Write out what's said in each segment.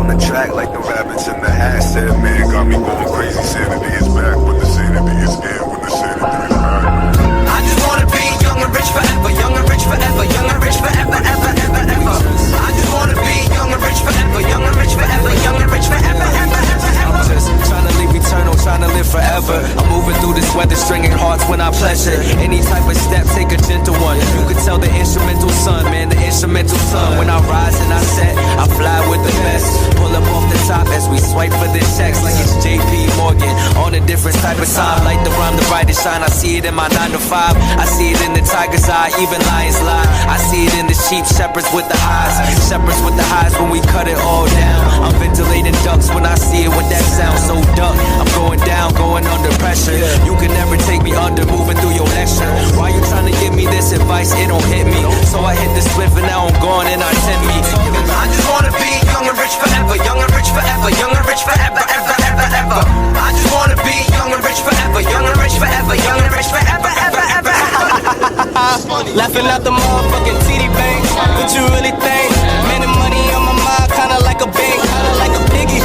on the track like the rabbits in the hat. Said man got me going crazy. Sanity is back, but the sanity is in when the sanity is back. I just wanna be young and rich forever, young and rich forever, young and rich forever, ever, ever, ever. I just wanna be young and rich forever, young and rich forever, young and rich forever, ever, ever, ever. I'm just trying to live eternal, trying to live forever. I'm moving through this weather, stringing hearts when I pleasure. Any type of step, take a gentle one. You could tell the instrumental son, man, the instrumental son. When I rise and I set, I fly with the best. Pull up off the top as we swipe for the checks like it's JP Morgan. On a different type of time, like the rhyme, the brightest shine. I see it in my 9 to 5. I see it in the tiger's eye, even lions lie. I see it in the sheep, shepherds with the eyes. Shepherds with the highs when we cut it all down. I'm ventilating ducks when I see it with that sound so duck. I'm going down, going under pressure. You can never take me under, moving through your lecture. Why you trying to give me this advice? It don't hit me. So I hit the spliff and now I'm gone and I tip me. I just wanna be young and rich forever, young and rich forever, young and rich forever, ever, ever, ever. I just wanna be young and rich forever, young and rich forever, young and rich forever, ever, ever, ever. Laughing out the motherfucking TD Bank. What you really think? Man, the money on my mind, kinda like a bank, kinda like a piggy.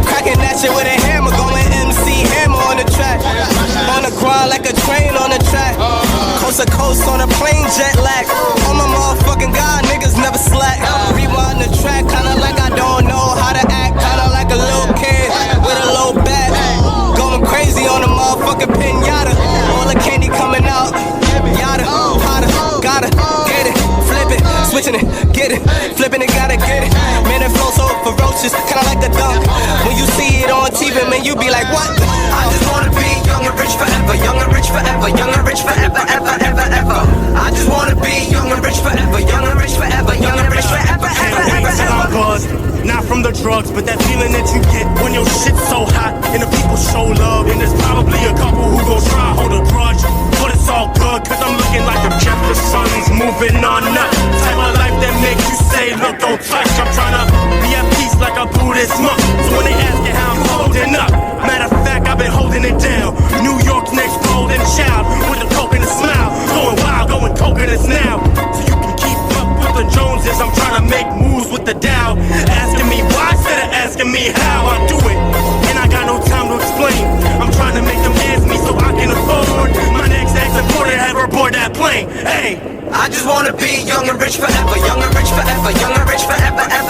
Cracking that shit with a hammer, going MC Hammer on the track. On the grind like a train on the track. Coast to coast on a plane, jet lag. On my motherfucking God, niggas never slack. Rewind the track, kinda like I don't know how to act. Kinda like a little kid with a low back. Going crazy on the motherfucking pinata. All the candy coming out. Yada, hotter, gotta get it. Flip it, switching it, get it. Flipping it, gotta get it. Man, it flow so ferocious, kinda like a dunk. When you see it on TV, man, you be like, what? I just wanna be young and rich forever, young and rich forever, young and rich forever, ever, ever, ever. I just wanna be young and rich forever, young and rich forever, young and rich forever, ever, ever, ever. Buzzed, not from the drugs, but that feeling that you get when your shit's so hot and the people show love. And there's probably a couple who gon' try hold a grudge, but it's all good, cause I'm looking like the Jeffersons, moving on up. Type of life that makes you say, look, don't touch. I'm tryna be at peace like a Buddhist monk. So when they ask you how I'm holding up, matter of fact, I've been holding it down. New York's next golden child, with a coke and a smile. Going wild, going coconuts now. So you can keep up with the Joneses. I'm trying to make moves with the Dow. Asking me why instead of asking me how I do it. And I got no time to explain. I'm trying to make them ask me so I can afford my next export and have her board that plane. Hey, I just wanna be young and rich forever, young and rich forever, young and rich forever, ever.